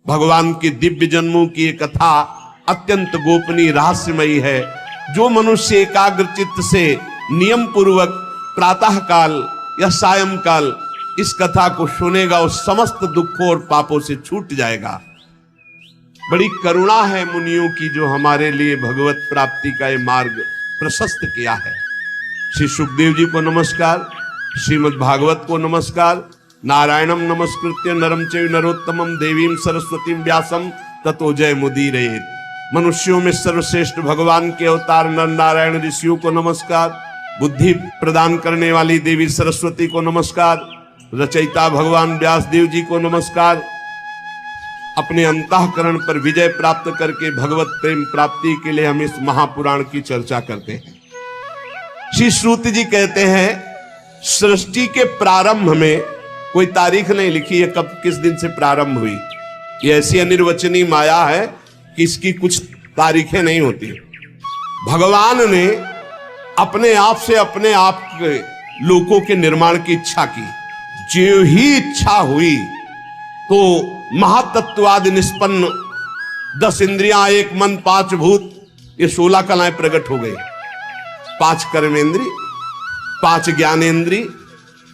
भगवान के दिव्य जन्मों की ये कथा अत्यंत गोपनीय रहस्यमयी है। जो मनुष्य एकाग्र चित्त से नियम पूर्वक प्रातः काल या सायंकाल इस कथा को सुनेगा, उस समस्त दुखों और पापों से छूट जाएगा। बड़ी करुणा है मुनियों की, जो हमारे लिए भगवत प्राप्ति का ये मार्ग प्रशस्त किया है। श्री सुखदेव जी को नमस्कार, श्रीमद् भागवत को नमस्कार। नारायणम नमस्कृत्य नरम चैव नरोत्तमम देवीं सरस्वतीं व्यासम ततो जय मुदीरयेत्। मनुष्यों में सर्वश्रेष्ठ भगवान के अवतार नर नारायण ऋषियों को नमस्कार। बुद्धि प्रदान करने वाली देवी सरस्वती को नमस्कार। रचयिता भगवान व्यास देव जी को नमस्कार। अपने अंतःकरण पर विजय प्राप्त करके भगवत प्रेम प्राप्ति के लिए हम इस महापुराण की चर्चा करते हैं। श्री श्रुति जी कहते हैं, सृष्टि के प्रारंभ में कोई तारीख नहीं लिखी है कब किस दिन से प्रारंभ हुई। ये ऐसी अनिर्वचनीय माया है कि इसकी कुछ तारीखें नहीं होती। भगवान ने अपने आप से अपने आप के लोकों के निर्माण की इच्छा की। जो ही इच्छा हुई तो महातत्वाद निष्पन्न 10 इंद्रियां, 1 मन, 5 भूत, ये 16 कलाएं प्रकट हो गई। 5 कर्मेंद्री, 5 ज्ञानेंद्री,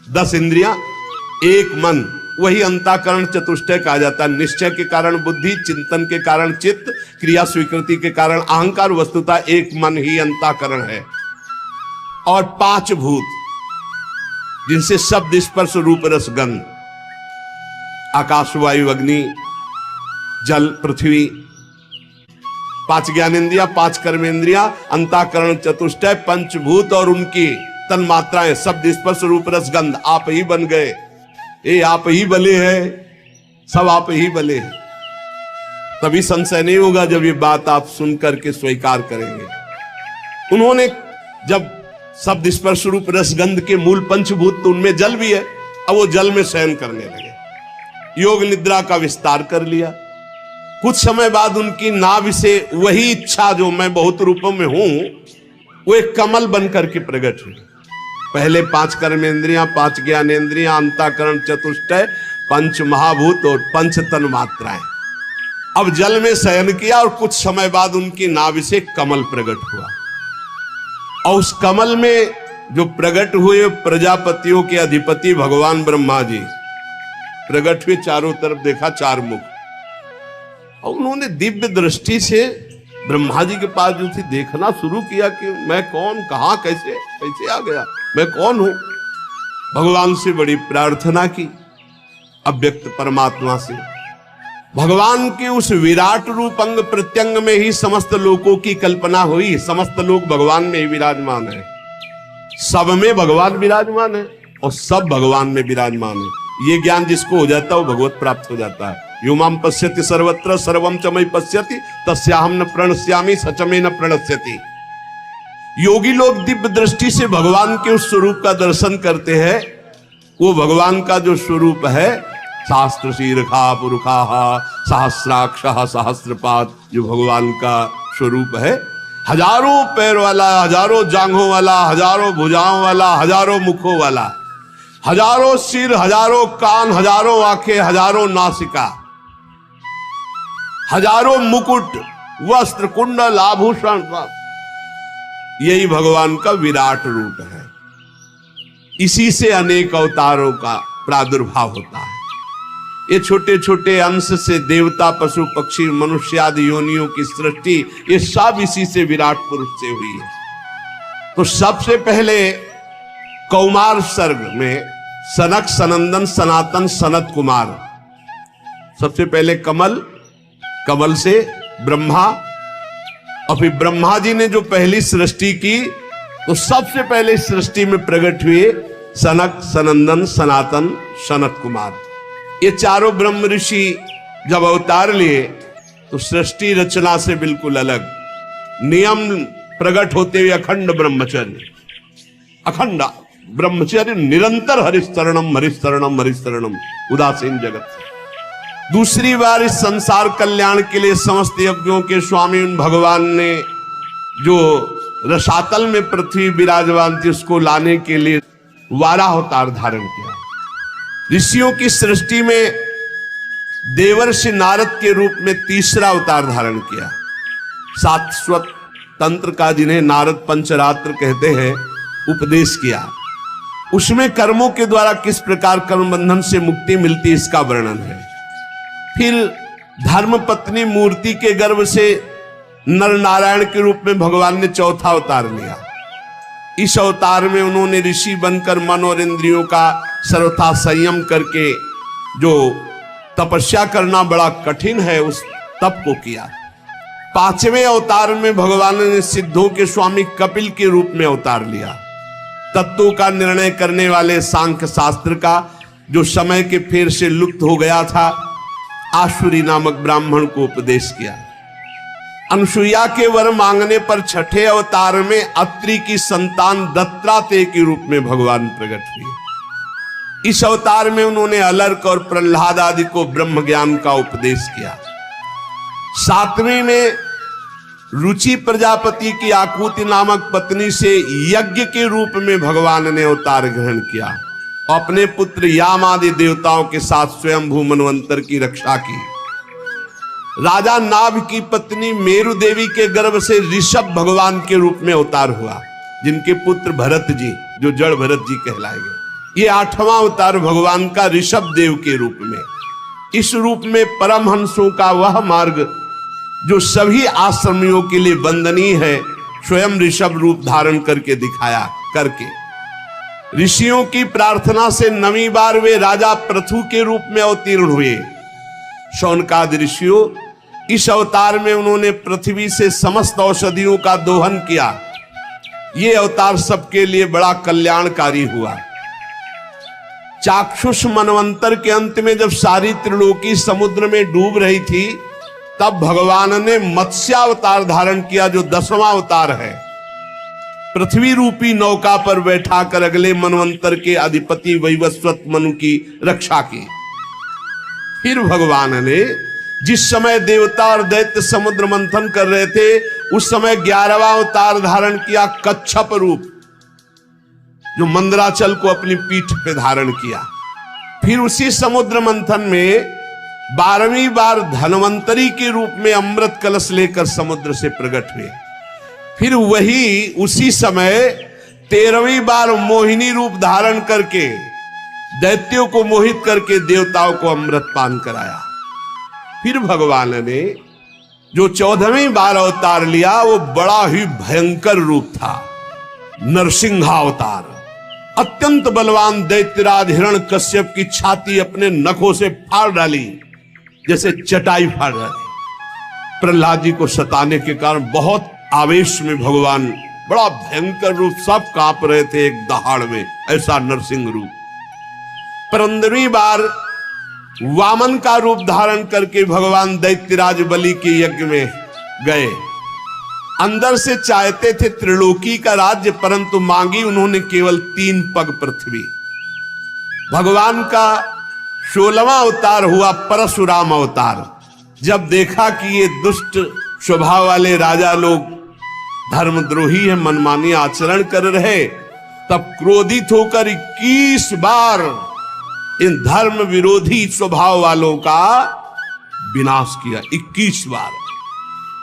10 इंद्रियां, 1 मन, वही अंतःकरण चतुष्टय कहा जाता है। निश्चय के कारण बुद्धि, चिंतन के कारण चित्त, क्रिया स्वीकृति के कारण अहंकार, वस्तुतः 1 मन ही अंतःकरण है। और 5 भूत, जिनसे शब्द, स्पर्श, रूप, रस, गंध, आकाश, वायु, अग्नि, जल, पृथ्वी। 5 ज्ञानेंद्रियां, 5 कर्मेंद्रियां, अंतःकरण चतुष्टय, पंचभूत और उनकी तन मात्राएं, शब्द, स्पर्श, रूप, रस, गंध आप ही बन गए। ये आप ही बले हैं, सब आप ही बले हैं। तभी संशय नहीं होगा जब ये बात आप सुन करके स्वीकार करेंगे। उन्होंने जब शब्द, स्पर्श, रूप, रस, गंध के मूल पंचभूत, तो उनमें जल भी है। अब वो जल में शयन करने लगे, योग निद्रा का विस्तार कर लिया। कुछ समय बाद उनकी नाभि से वही इच्छा, जो मैं बहुत रूपों में हूं, वो एक कमल बन करके प्रकट हुई। पहले 5 कर्मेंद्रियां, 5 ज्ञानेंद्रियां, अंतःकरण चतुष्टय, 5 महाभूत और 5 तन मात्राएं। अब जल में शयन किया और कुछ समय बाद उनकी नाभि से कमल प्रकट हुआ। और उस कमल में जो प्रकट हुए प्रजापतियों के अधिपति भगवान ब्रह्मा जी प्रकट हुए। चारों तरफ देखा 4 मुख, और उन्होंने दिव्य दृष्टि से ब्रह्मा जी के पास जो थी देखना शुरू किया कि मैं कौन, कहां, कैसे कैसे आ गया, मैं कौन हूं। भगवान से बड़ी प्रार्थना की, अव्यक्त परमात्मा से। भगवान के उस विराट रूप अंग प्रत्यंग में ही समस्त लोकों की कल्पना हुई। समस्त लोग भगवान में ही विराजमान है, सब में भगवान विराजमान है और सब भगवान में विराजमान है। ये ज्ञान जिसको हो जाता है वो भगवत प्राप्त हो जाता है। यो माम पश्यति सर्वत्र सर्वम च मयि पश्यति तस्याहं न प्रणश्यामि सच में न प्रणश्यति। योगी लोग दिव्य दृष्टि से भगवान के उस स्वरूप का दर्शन करते हैं। वो भगवान का जो स्वरूप है, शास्त्र शीर्षा पुरुषाहा सहस्राक्ष सहस्रपाद, जो भगवान का स्वरूप है, हजारों पैर वाला, हजारों जांघों वाला, हजारों भुजाओं वाला, हजारों मुखों वाला, हजारों सिर, हजारों कान, हजारों आंखें, हजारों नासिका, हजारों मुकुट, वस्त्र, कुंडल, आभूषण, यही भगवान का विराट रूप है। इसी से अनेक अवतारों का प्रादुर्भाव होता है। ये छोटे छोटे अंश से देवता, पशु, पक्षी, मनुष्य आदि योनियों की सृष्टि, ये सब इसी से विराट पुरुष से हुई है। तो सबसे पहले कौमार सर्ग में सनक, सनंदन, सनातन, सनत कुमार, सबसे पहले कमल, कमल से ब्रह्मा, और फिर ब्रह्मा जी ने जो पहली सृष्टि की, तो सबसे पहले सृष्टि में प्रकट हुए सनक, सनंदन, सनातन, सनत कुमार। ये चारों ब्रह्म ऋषि जब अवतार लिए तो सृष्टि रचना से बिल्कुल अलग, नियम प्रकट होते हुए अखंड ब्रह्मचर्य, अखंड ब्रह्मचर्य, निरंतर हरिस्तरणम हरिस्तरणम हरिस्तरणम, उदासीन जगत। दूसरी बार इस संसार कल्याण के लिए समस्त यज्ञों के स्वामी उन भगवान ने जो रसातल में पृथ्वी विराजमान थी उसको लाने के लिए वाराह अवतार धारण किया। ऋषियों की सृष्टि में देवर्षि नारद के रूप में तीसरा अवतार धारण किया। शाश्वत तंत्र का, जिन्हें नारद पंचरात्र कहते हैं, उपदेश किया। उसमें कर्मों के द्वारा किस प्रकार कर्म बंधन से मुक्ति मिलती, इसका वर्णन है। फिर धर्मपत्नी मूर्ति के गर्भ से नर नारायण के रूप में भगवान ने चौथा अवतार लिया। इस अवतार में उन्होंने ऋषि बनकर मन और इंद्रियों का सर्वथा संयम करके, जो तपस्या करना बड़ा कठिन है, उस तप को किया। पांचवें अवतार में भगवान ने सिद्धों के स्वामी कपिल के रूप में अवतार लिया। तत्वों का निर्णय करने वाले सांख्य शास्त्र का, जो समय के फेर से लुप्त हो गया था, आसुरी नामक ब्राह्मण को उपदेश किया। अनुसुईया के वर मांगने पर छठे अवतार में अत्रि की संतान दत्तात्रेय के रूप में भगवान प्रकट हुए। इस अवतार में उन्होंने अलर्क और प्रहलाद आदि को ब्रह्म ज्ञान का उपदेश किया। सातवें में रुचि प्रजापति की आकुति नामक पत्नी से यज्ञ के रूप में भगवान ने अवतार ग्रहण किया। अपने पुत्र याम आदि देवताओं के साथ स्वयंभू मनवंतर की रक्षा की। राजा नाभ की पत्नी मेरु देवी के गर्भ से ऋषभ भगवान के रूप में अवतार हुआ, जिनके पुत्र भरत जी, जो जड़ भरत जी कहलाए गए। ये आठवां अवतार भगवान का ऋषभ देव के रूप में। इस रूप में परमहंसों का वह मार्ग जो सभी आश्रमियों के लिए वंदनीय है, स्वयं ऋषभ रूप धारण करके दिखाया। करके ऋषियों की प्रार्थना से 9वीं बार वे राजा पृथु के रूप में अवतीर्ण हुए। शौनकादि ऋषियों, इस अवतार में उन्होंने पृथ्वी से समस्त औषधियों का दोहन किया। ये अवतार सबके लिए बड़ा कल्याणकारी हुआ। चाक्षुष मनवंतर के अंत में जब सारी त्रिलोकी समुद्र में डूब रही थी, तब भगवान ने मत्स्यावतार धारण किया, जो 10वां अवतार है। पृथ्वी रूपी नौका पर बैठाकर अगले मनवंतर के अधिपति वैवस्वत मनु की रक्षा की। फिर भगवान ने जिस समय देवता और दैत्य समुद्र मंथन कर रहे थे, उस समय 11वां अवतार धारण किया, कच्छप रूप, जो मंदराचल को अपनी पीठ पे धारण किया। फिर उसी समुद्र मंथन में 12वीं बार धनवंतरी के रूप में अमृत कलश लेकर समुद्र से प्रकट हुए। फिर वही उसी समय 13वीं बार मोहिनी रूप धारण करके दैत्यों को मोहित करके देवताओं को अमृत पान कराया। फिर भगवान ने जो 14वीं बार अवतार लिया, वो बड़ा ही भयंकर रूप था, नरसिंहावतार। अत्यंत बलवान दैत्यराज हिरण्यकश्यप की छाती अपने नखों से फाड़ डाली, जैसे चटाई फाड़ डाली। प्रहलाद जी को सताने के कारण बहुत आवेश में भगवान, बड़ा भयंकर रूप, सब कांप रहे थे एक दहाड़ में, ऐसा नरसिंह रूप। 15वीं बार वामन का रूप धारण करके भगवान दैत्यराज बलि के यज्ञ में गए। अंदर से चाहते थे त्रिलोकी का राज्य, परंतु मांगी उन्होंने केवल 3 पग पृथ्वी। भगवान का 16वां अवतार हुआ परशुराम अवतार। जब देखा कि ये दुष्ट स्वभाव वाले राजा लोग धर्मद्रोही है, मनमानी आचरण कर रहे, तब क्रोधित होकर 21 बार इन धर्म विरोधी स्वभाव वालों का विनाश किया। 21 बार।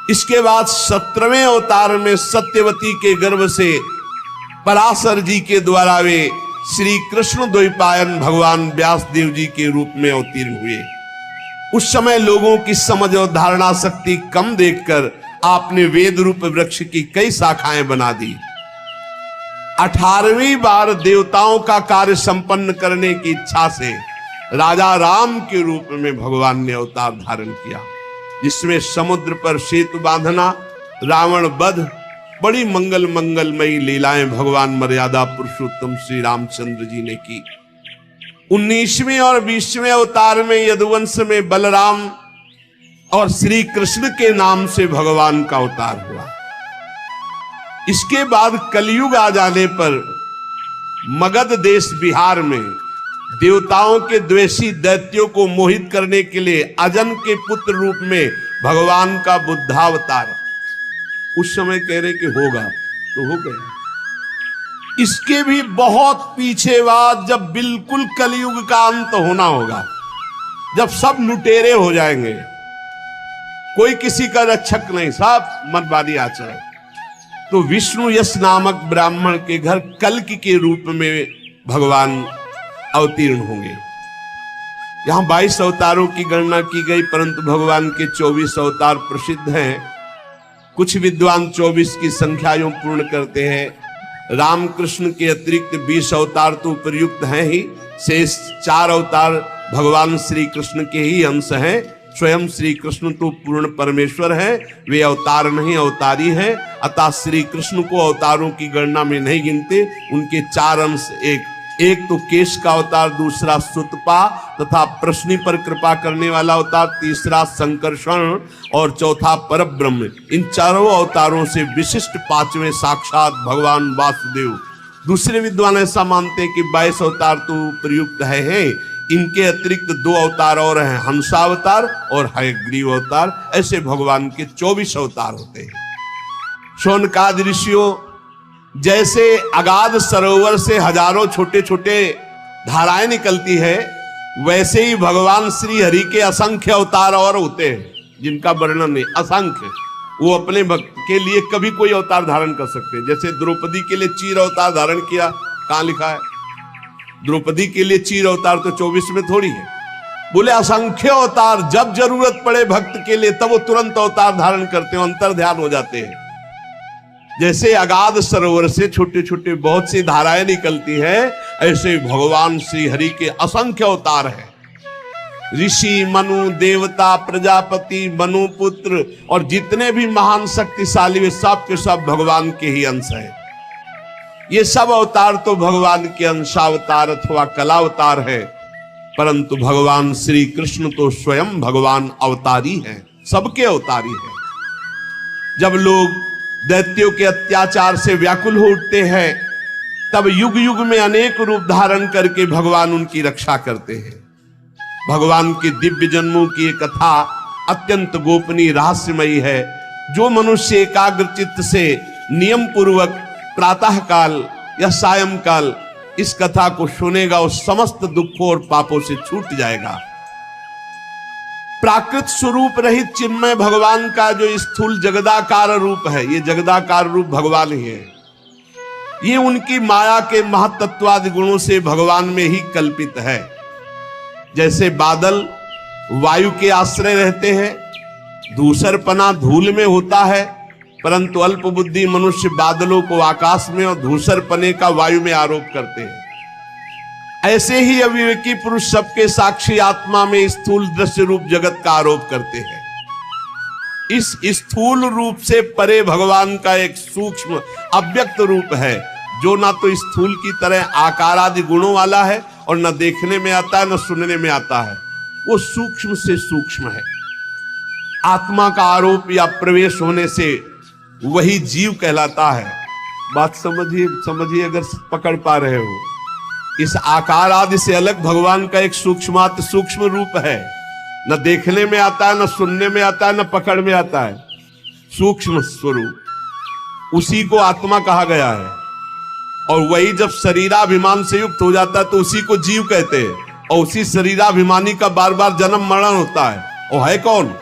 इसके बाद 17वें अवतार में सत्यवती के गर्भ से पराशर जी के द्वारा वे श्री कृष्ण द्वैपायन भगवान व्यासदेव जी के रूप में अवतीर्ण हुए। उस समय लोगों की समझ और धारणा शक्ति कम देखकर आपने वेद रूप वृक्ष की कई शाखाएं बना दी। 18वीं बार देवताओं का कार्य संपन्न करने की इच्छा से राजा राम के रूप में भगवान ने अवतार धारण किया, जिसमें समुद्र पर सेतु बांधना, रावण वध, बड़ी मंगलमयी लीलाएं भगवान मर्यादा पुरुषोत्तम श्री रामचंद्र जी ने की। 19वें और 20वें अवतार में यदुवंश में बलराम और श्री कृष्ण के नाम से भगवान का अवतार हुआ। इसके बाद कलयुग आ जाने पर मगध देश बिहार में देवताओं के द्वेषी दैत्यों को मोहित करने के लिए अजन के पुत्र रूप में भगवान का बुद्धावतार। उस समय कह रहे कि होगा तो हो गया। इसके भी बहुत पीछे बाद, जब बिल्कुल कलयुग का अंत होना होगा, जब सब लुटेरे हो जाएंगे, कोई किसी का रक्षक नहीं, सब मर्दानी आचरण, तो विष्णु यश नामक ब्राह्मण के घर कल्कि के रूप में भगवान अवतीर्ण होंगे। यहां 22 अवतारों की गणना की गई, परंतु भगवान के 24 अवतार प्रसिद्ध हैं। कुछ विद्वान 24 की संख्या यूं पूर्ण करते हैं। रामकृष्ण के अतिरिक्त 20 अवतार तो उपयुक्त हैं ही, शेष 4 अवतार भगवान श्री कृष्ण के ही अंश हैं। स्वयं श्री कृष्ण तो पूर्ण परमेश्वर है, वे अवतार नहीं अवतारी हैं, अतः श्री कृष्ण को अवतारों की गणना में नहीं गिनते। उनके 4 अंश, एक तो केश का अवतार, दूसरा सुतपा तथा प्रश्नि पर कृपा करने वाला अवतार, तीसरा संकर्षण और चौथा परब्रह्म। इन चारों अवतारों से विशिष्ट 5वें साक्षात भगवान वासुदेव। दूसरे विद्वान ऐसा मानते हैं कि 22 अवतार तो प्रयुक्त है, इनके अतिरिक्त 2 अवतार और हैं, हंसावतार और हयग्रीव अवतार। ऐसे भगवान के 24 अवतार होते हैं। शौनकादि ऋषियों, जैसे अगाध सरोवर से हजारों छोटे छोटे धाराएं निकलती है, वैसे ही भगवान श्री हरि के असंख्य अवतार और होते हैं, जिनका वर्णन नहीं, असंख्य। वो अपने भक्त के लिए कभी कोई अवतार धारण कर सकते हैं। जैसे द्रौपदी के लिए चीर अवतार धारण किया, कहां लिखा है? द्रौपदी के लिए चीर अवतार तो 24 में थोड़ी है। बोले असंख्य अवतार, जब जरूरत पड़े भक्त के लिए तब वो तुरंत अवतार धारण करते हैं, अंतर ध्यान हो जाते हैं। जैसे अगाध सरोवर से छोटे छोटे बहुत सी धाराएं निकलती है, ऐसे भगवान श्री हरि के असंख्य अवतार हैं। ऋषि, मनु, देवता, प्रजापति, मनु पुत्र और जितने भी महान शक्तिशाली वे सब के सब भगवान के ही अंश हैं। ये सब अवतार तो भगवान के अंशावतार अथवा कलावतार है, परंतु भगवान श्री कृष्ण तो स्वयं भगवान अवतारी हैं, सबके अवतारी हैं। जब लोग दैत्यों के अत्याचार से व्याकुल हो उठते हैं, तब युग युग में अनेक रूप धारण करके भगवान उनकी रक्षा करते हैं। भगवान के दिव्य जन्मों की एक कथा अत्यंत गोपनीय रहस्यमयी है। जो मनुष्य एकाग्र चित्त से नियम पूर्वक प्रातः काल या सायं काल इस कथा को सुनेगा, वो समस्त दुखों और पापों से छूट जाएगा। प्राकृत स्वरूप रहित चिन्मय भगवान का जो स्थूल जगदाकार रूप है, ये जगदाकार रूप भगवान ही है। ये उनकी माया के महत्त्वादि गुणों से भगवान में ही कल्पित है। जैसे बादल वायु के आश्रय रहते हैं, धूसरपना धूल में होता है, परंतु अल्प बुद्धि मनुष्य बादलों को आकाश में और धूसरपने का वायु में आरोप करते हैं। ऐसे ही अविवेकी पुरुष सबके साक्षी आत्मा में स्थूल दृश्य रूप जगत का आरोप करते हैं। इस स्थूल रूप से परे भगवान का एक सूक्ष्म अव्यक्त रूप है, जो ना तो स्थूल की तरह आकार आदि गुणों वाला है और न देखने में आता है न सुनने में आता है। वो सूक्ष्म से सूक्ष्म है। आत्मा का आरोप या प्रवेश होने से वही जीव कहलाता है। बात समझिए अगर पकड़ पा रहे हो। इस आकार आदि से अलग भगवान का एक सूक्ष्माति सूक्ष्म रूप है, न देखने में आता है, न सुनने में आता है, न पकड़ में आता है। सूक्ष्म स्वरूप, उसी को आत्मा कहा गया है। और वही जब शरीराभिमान से युक्त हो जाता है तो उसी को जीव कहते हैं। और उसी शरीराभिमानी का बार बार जन्म मरण होता है। और है कौन?